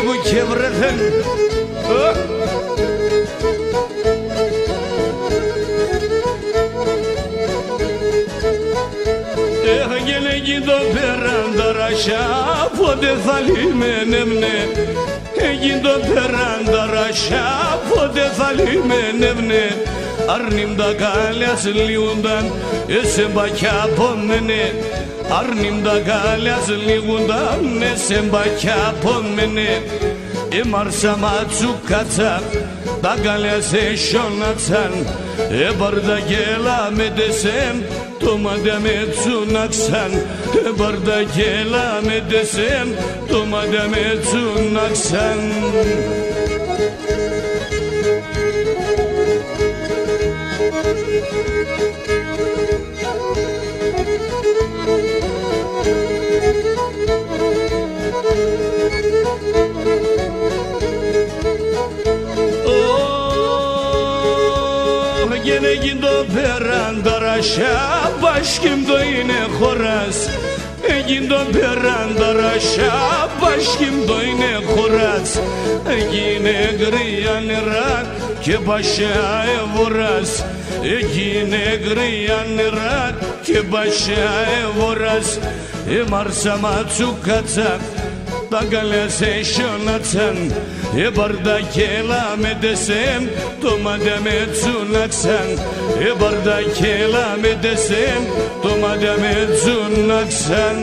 μου και βρεθεν Έγινε εκεί το πέραν τα ρασιά πότε θα λιμένευνε Έγινε το πέραν τα ρασιά πότε θα λιμένευνε Αρνήμ τα κάλιας λιούνταν εσέ μπακιά πόμενε Αρνήμ τα κάλιας λιούνταν εσέ μπακιά πόμενε Μάρσα μάτσου κατσα τα κάλιας εσιοναξαν Μπαρδαγέλα με τεσέμ το μαντя με τσουναξαν Μπαρδαγέλα με τεσέμ το μαντя με τσουναξαν Έγινε το πέραν τα ρασιά μπաշκιμ το είναι χώρας Έγινε το πέραν τα ρασιά μπաշκιμ το είναι χώρας Έγινε γρία νερά και μπασιά εβοράς Έγινε γρία νερά και μπασιά εβοράς Μάρσα μάτσου κατσα τα κάλιας εσιοναξαν Μπαρδαγέλα με τεσέμ το μαντя με τσουναξαν Μπαρδαγέλα με τεσέμ το μαντя με τσουναξαν